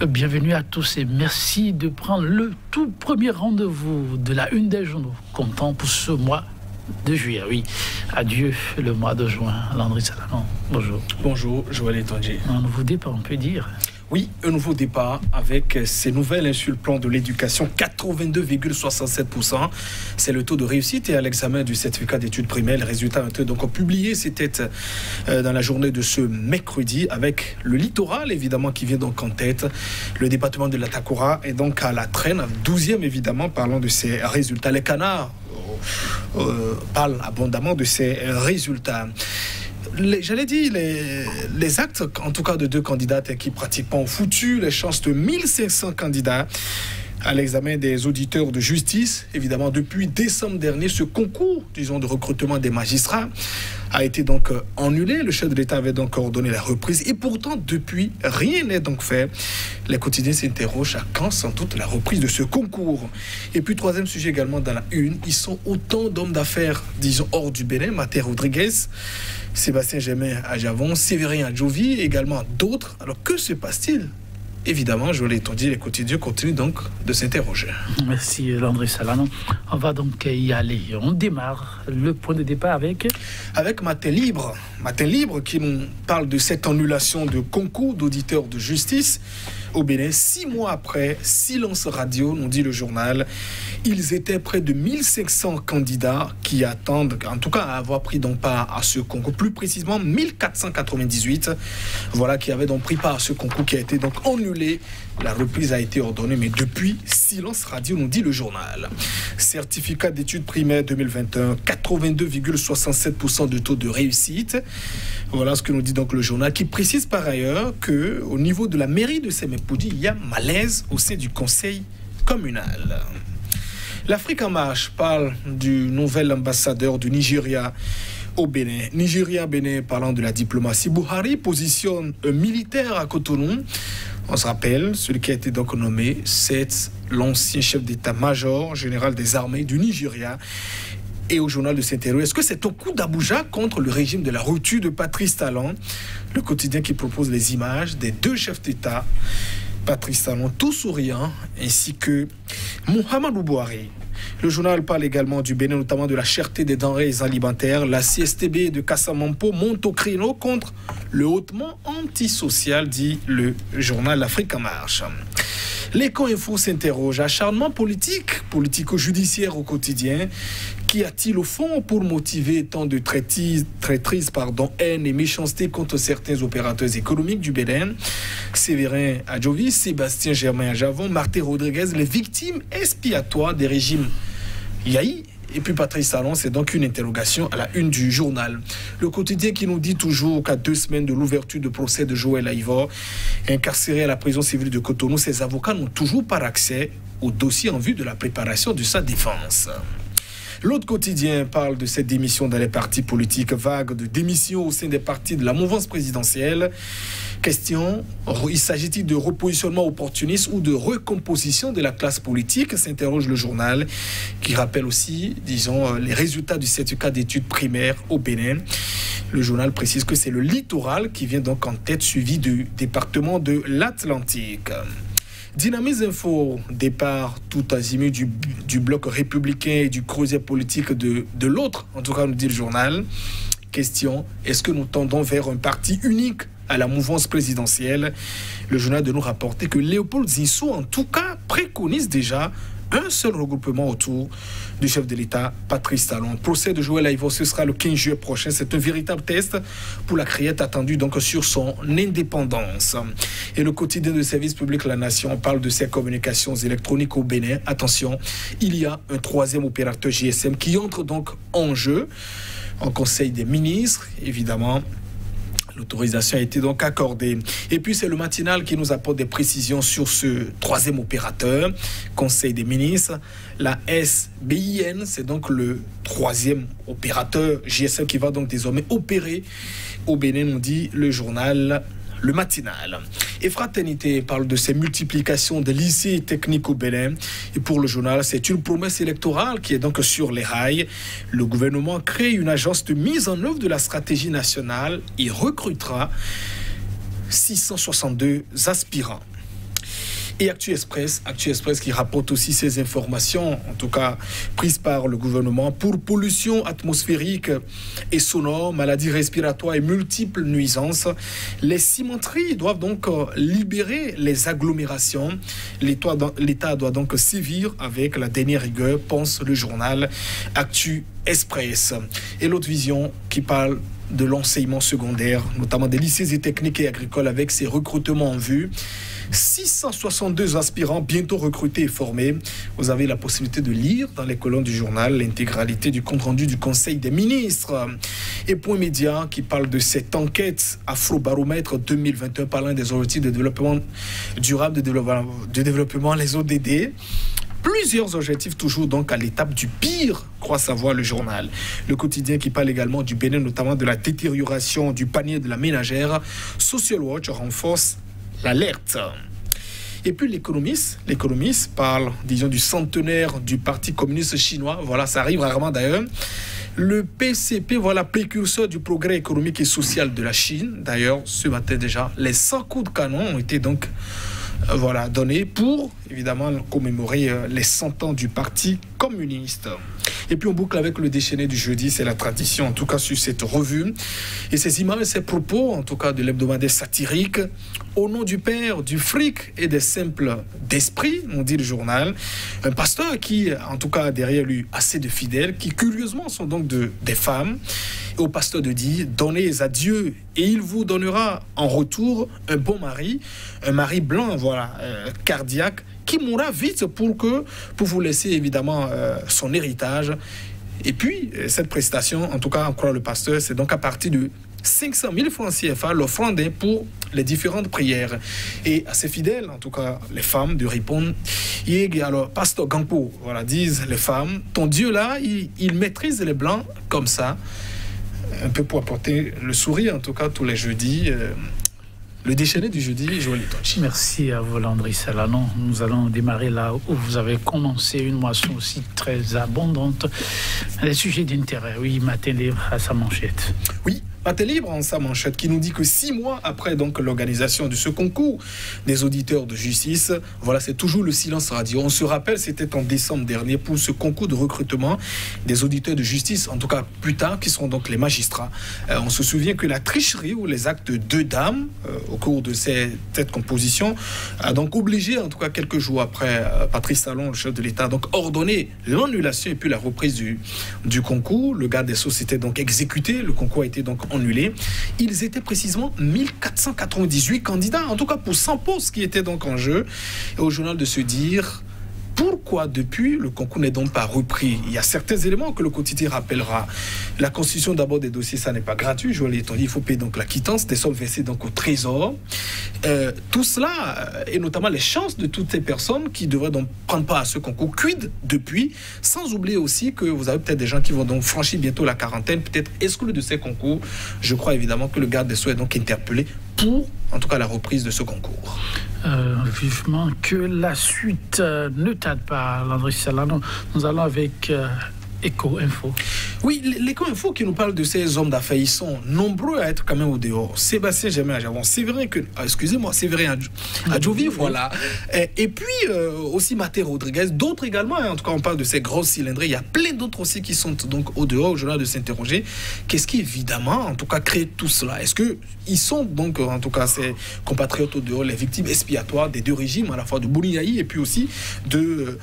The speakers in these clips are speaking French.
Bienvenue à tous et merci de prendre le tout premier rendez-vous de la une des journaux comptant pour ce mois de juillet. Oui, adieu le mois de juin. Landry Salanon, bonjour. Bonjour, Joël Etandier. Un nouveau départ, on peut dire. Oui, un nouveau départ avec ces nouvelles sur le plan de l'éducation, 82,67%. C'est le taux de réussite et à l'examen du certificat d'études primaires. Les résultats ont été donc publiés, c'était dans la journée de ce mercredi, avec le littoral évidemment qui vient donc en tête. Le département de l'Atakura est donc à la traîne, 12e évidemment, parlant de ces résultats. Les canards parlent abondamment de ces résultats. J'allais dire, les actes, en tout cas de deux candidates qui pratiquement ont foutu les chances de 1500 candidats à l'examen des auditeurs de justice. Évidemment, depuis décembre dernier, ce concours, disons, de recrutement des magistrats a été donc annulé. Le chef de l'État avait donc ordonné la reprise. Et pourtant, depuis, rien n'est donc fait. Les quotidiens s'interrogent à quand, sans doute, la reprise de ce concours. Et puis, troisième sujet également dans la une, ils sont autant d'hommes d'affaires, disons, hors du Bénin. Maté Rodriguez, Sébastien Germain à Javon, Séverin Adjovi, également d'autres. Alors, que se passe-t-il ? Évidemment, je l'ai dit, les quotidiens continuent donc de s'interroger. Merci Landry Salanon. On va donc y aller. On démarre le point de départ avec Matin Libre. Matin Libre qui nous parle de cette annulation de concours d'auditeurs de justice au Bénin. 6 mois après, silence radio, nous dit le journal. Ils étaient près de 1500 candidats qui attendent, en tout cas, à avoir pris donc part à ce concours. Plus précisément, 1498. Voilà, qui avaient donc pris part à ce concours qui a été donc annulé. La reprise a été ordonnée, mais depuis, silence radio, nous dit le journal. Certificat d'études primaires 2021, 82,67% de taux de réussite. Voilà ce que nous dit donc le journal, qui précise par ailleurs qu'au niveau de la mairie de Semepoudi, il y a malaise au sein du conseil communal. L'Afrique en marche parle du nouvel ambassadeur du Nigeria au Bénin. Nigeria-Bénin, parlant de la diplomatie. Buhari positionne un militaire à Cotonou. On se rappelle, celui qui a été donc nommé, c'est l'ancien chef d'état-major général des armées du Nigeria. Et au journal de s'interroger, est-ce que c'est au coup d'Abuja contre le régime de la rupture de Patrice Talon, le quotidien qui propose les images des deux chefs d'État, Patrice Talon tout souriant, ainsi que Muhammadu Buhari. Le journal parle également du Bénin, notamment de la cherté des denrées alimentaires. La CSTB de Kassamampo monte au créneau contre le hautement antisocial, dit le journal L'Afrique en marche. L'Éco-Info s'interroge. Acharnement politico-judiciaire au quotidien. Qu'y a-t-il au fond pour motiver tant de traîtrise, haine et méchanceté contre certains opérateurs économiques du Bénin? Séverin Adjovi, Sébastien Germain à Javon, Martin Rodriguez, les victimes expiatoires des régimes Yahi. Et puis Patrice Talon, c'est donc une interrogation à la une du journal. Le quotidien qui nous dit toujours qu'à 2 semaines de l'ouverture de procès de Joël Aïvor, incarcéré à la prison civile de Cotonou, ses avocats n'ont toujours pas accès au dossier en vue de la préparation de sa défense. L'autre quotidien parle de cette démission dans les partis politiques, vague de démission au sein des partis de la mouvance présidentielle. Question, il s'agit-il de repositionnement opportuniste ou de recomposition de la classe politique? S'interroge le journal, qui rappelle aussi, disons, les résultats du certificat d'études primaires au Bénin. Le journal précise que c'est le littoral qui vient donc en tête, suivi du département de l'Atlantique. Dynamise Info, départ tout azimut du bloc républicain et du creuset politique de l'autre, en tout cas nous dit le journal. Question, est-ce que nous tendons vers un parti unique à la mouvance présidentielle? Le journal de nous rapporter que Léopold Zinsou, en tout cas, préconise déjà un seul regroupement autour du chef de l'État, Patrice Talon. Procès de Joël Aïvor, ce sera le 15 juillet prochain. C'est un véritable test pour la criette attendue donc sur son indépendance. Et le quotidien de service public La Nation parle de ses communications électroniques au Bénin. Attention, il y a un 3e opérateur GSM qui entre donc en jeu en Conseil des ministres, évidemment. L'autorisation a été donc accordée. Et puis c'est le matinal qui nous apporte des précisions sur ce 3e opérateur, Conseil des ministres. La SBIN, c'est donc le 3e opérateur GSM qui va donc désormais opérer au Bénin, nous dit le journal Le Matinal. Et Fraternité parle de ces multiplications de lycées techniques au Bénin. Et pour le journal, c'est une promesse électorale qui est donc sur les rails. Le gouvernement crée une agence de mise en œuvre de la stratégie nationale et recrutera 662 aspirants. Et Actu Express qui rapporte aussi ces informations, en tout cas prises par le gouvernement, pour pollution atmosphérique et sonore, maladies respiratoires et multiples nuisances. Les cimenteries doivent donc libérer les agglomérations. L'État doit donc sévir avec la dernière rigueur, pense le journal Actu Express. Et l'autre vision qui parle de l'enseignement secondaire, notamment des lycées et techniques et agricoles avec ses recrutements en vue. 662 aspirants bientôt recrutés et formés. Vous avez la possibilité de lire dans les colonnes du journal l'intégralité du compte-rendu du Conseil des ministres. Et Point Média qui parle de cette enquête Afrobaromètre 2021 parlant des objectifs de développement durable, de développement, les ODD. Plusieurs objectifs toujours donc à l'étape du pire, croit savoir le journal. Le Quotidien qui parle également du Bénin, notamment de la détérioration du panier de la ménagère. Social Watch renforce l'alerte. Et puis l'économiste parle, disons, du centenaire du Parti communiste chinois. Voilà, ça arrive rarement d'ailleurs. Le PCP, voilà, précurseur du progrès économique et social de la Chine. D'ailleurs, ce matin déjà, les 100 coups de canon ont été donc donnés pour, évidemment, commémorer les 100 ans du Parti communiste. Et puis on boucle avec le déchaîné du jeudi, c'est la tradition, en tout cas sur cette revue. Et ces images, ces propos, en tout cas de l'hebdomadaire satirique, au nom du Père, du fric et des simples d'esprit, on dit le journal. Un pasteur qui, en tout cas, a derrière lui assez de fidèles, qui curieusement sont donc des femmes. Et au pasteur de dire, donnez à Dieu et il vous donnera en retour un bon mari, un mari blanc, voilà, cardiaque, qui mourra vite pour vous laisser évidemment son héritage. Et puis, cette prestation, en tout cas, en croire le pasteur, c'est donc à partir de 500 000 francs CFA, l'offrande pour les différentes prières. Et à ses fidèles, en tout cas les femmes, de répondre. Alors, pasteur Gampo, voilà, disent les femmes, ton Dieu là, il maîtrise les blancs comme ça, un peu pour apporter le sourire, en tout cas, tous les jeudis. Le déchaîné du jeudi, Joël Tonchi. Merci à vous, Landry Salanon. Nous allons démarrer là où vous avez commencé, une moisson aussi très abondante. Les sujets d'intérêt, oui, Matin Libre à sa manchette. Oui, Matin Libre en sa manchette qui nous dit que 6 mois après donc l'organisation de ce concours des auditeurs de justice, voilà, c'est toujours le silence radio. On se rappelle, c'était en décembre dernier pour ce concours de recrutement des auditeurs de justice, en tout cas plus tard, qui seront donc les magistrats. On se souvient que la tricherie ou les actes de dames au cours de cette composition a donc obligé, en tout cas quelques jours après, Patrice Talon, le chef de l'État, donc ordonné l'annulation et puis la reprise du concours. Le garde des Sceaux s'était donc exécuté, le concours a été donc annulé. Ils étaient précisément 1498 candidats, en tout cas pour 100 postes qui étaient donc en jeu. Et au journal de se dire... Pourquoi depuis le concours n'est donc pas repris? Il y a certains éléments que le quotidien rappellera. La constitution d'abord des dossiers, ça n'est pas gratuit. Je l'ai dit, il faut payer donc la quittance, des sommes versées donc au trésor. Tout cela, et notamment les chances de toutes ces personnes qui devraient donc prendre part à ce concours, quid depuis, sans oublier aussi que vous avez peut-être des gens qui vont donc franchir bientôt la quarantaine, peut-être exclus de ces concours. Je crois évidemment que le garde des Sceaux est donc interpellé pour, en tout cas, la reprise de ce concours. Vivement que la suite ne tarde pas, Landry Salanon. Nous allons avec Eco Info. Oui, l'Eco Info qui nous parle de ces hommes d'affaires, ils sont nombreux à être quand même au dehors. Sébastien Germain Adjavon, Séverin Adjovi, voilà. Et puis aussi Maté Rodriguez, d'autres également, en tout cas on parle de ces grosses cylindrées, il y a plein d'autres aussi qui sont donc au dehors, au journal de s'interroger. Qu'est-ce qui évidemment, en tout cas, crée tout cela? Est-ce qu'ils sont donc, en tout cas, ces compatriotes au dehors, les victimes expiatoires des deux régimes, à la fois de Bouniaï et puis aussi de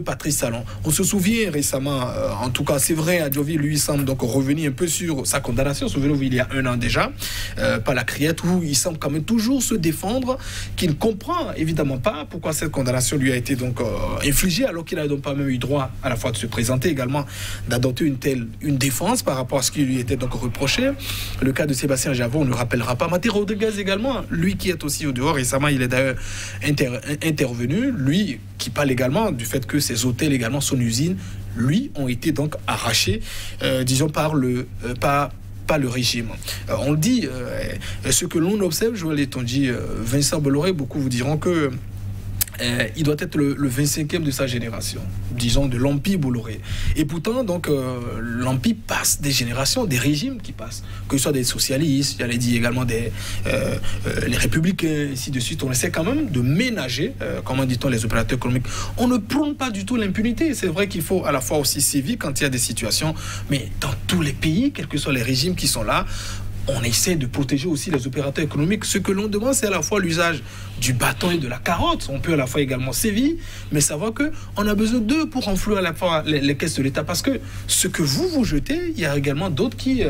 Patrice Talon? On se souvient récemment, en tout cas c'est vrai, Adjovi lui semble donc revenir un peu sur sa condamnation, souvenez-vous, il y a 1 an déjà, par la criette, où il semble quand même toujours se défendre, qu'il ne comprend évidemment pas pourquoi cette condamnation lui a été donc infligée, alors qu'il n'a donc pas même eu droit à la fois de se présenter, également d'adopter une défense par rapport à ce qui lui était donc reproché. Le cas de Sébastien Javon, on ne rappellera pas. Maté Rodriguez également, lui qui est aussi au dehors, récemment il est d'ailleurs intervenu, lui qui parle également du fait que ses hôtels, également son usine, lui, ont été donc arrachés, disons, par le régime. On le dit, ce que l'on observe, Joël Etonji, Vincent Bolloré, beaucoup vous diront que il doit être le 25e de sa génération, disons de l'Empire Bolloré. Et pourtant, donc, l'Empire passe des générations, des régimes qui passent, que ce soit des socialistes, j'allais dire également les républicains, ainsi de suite. On essaie quand même de ménager, comment dit-on, les opérateurs économiques. On ne prône pas du tout l'impunité. C'est vrai qu'il faut à la fois aussi sévir quand il y a des situations, mais dans tous les pays, quels que soient les régimes qui sont là, on essaie de protéger aussi les opérateurs économiques. Ce que l'on demande, c'est à la fois l'usage du bâton et de la carotte. On peut à la fois également sévir, mais savoir qu'on a besoin d'eux pour enflouer à la fois les caisses de l'État. Parce que ce que vous jetez, il y a également d'autres qui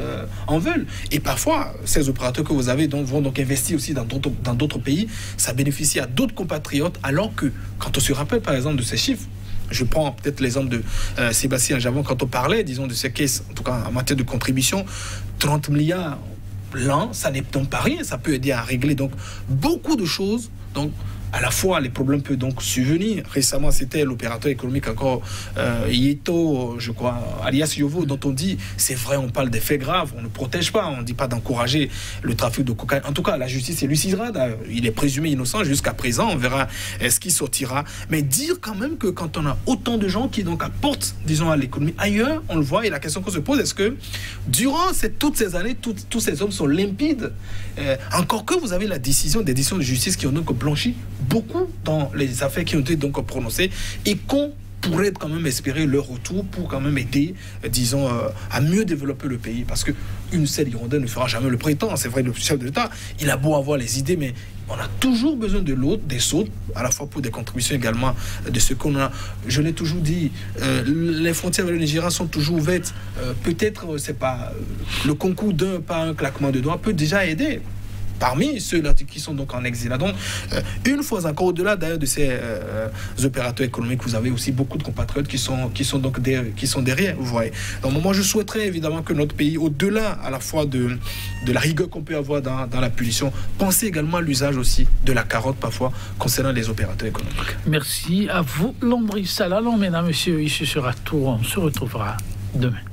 en veulent. Et parfois, ces opérateurs que vous avez vont donc investir aussi dans d'autres pays. Ça bénéficie à d'autres compatriotes, alors que quand on se rappelle par exemple de ces chiffres, je prends peut-être l'exemple de Sébastien Javon, quand on parlait, disons, de ces caisses, en tout cas en matière de contribution, 30 milliards l'an, ça n'est donc pas rien, ça peut aider à régler donc beaucoup de choses. Donc à la fois les problèmes peuvent donc survenir. Récemment, c'était l'opérateur économique encore Yeto, je crois, alias Yovo, dont on dit, c'est vrai, on parle des faits graves, on ne protège pas, on ne dit pas d'encourager le trafic de cocaïne. En tout cas, la justice élucidera, il est présumé innocent jusqu'à présent, on verra ce qui sortira. Mais dire quand même que quand on a autant de gens qui donc apportent, disons, à l'économie ailleurs, on le voit, et la question qu'on se pose, est-ce que durant toutes ces années, tous ces hommes sont limpides, encore que vous avez des décisions de justice qui ont donc blanchi beaucoup dans les affaires qui ont été donc prononcées, et qu'on pourrait quand même espérer leur retour pour quand même aider, disons, à mieux développer le pays. Parce qu'une seule hirondelle ne fera jamais le printemps. C'est vrai, le chef de l'État, il a beau avoir les idées, mais on a toujours besoin de l'autre, des autres, à la fois pour des contributions également de ce qu'on a. Je l'ai toujours dit, les frontières avec le Nigeria sont toujours ouvertes. Peut-être, c'est pas le concours d'un, pas un claquement de doigts, peut déjà aider. Parmi ceux-là qui sont donc en exil. Donc, une fois encore, au-delà d'ailleurs de ces opérateurs économiques, vous avez aussi beaucoup de compatriotes qui sont derrière, vous voyez. Donc, moi, je souhaiterais évidemment que notre pays, au-delà à la fois de la rigueur qu'on peut avoir dans la punition, pense également à l'usage aussi de la carotte parfois concernant les opérateurs économiques. Merci à vous, Landry Salalan. Mesdames, messieurs, ici sera tout. On se retrouvera demain.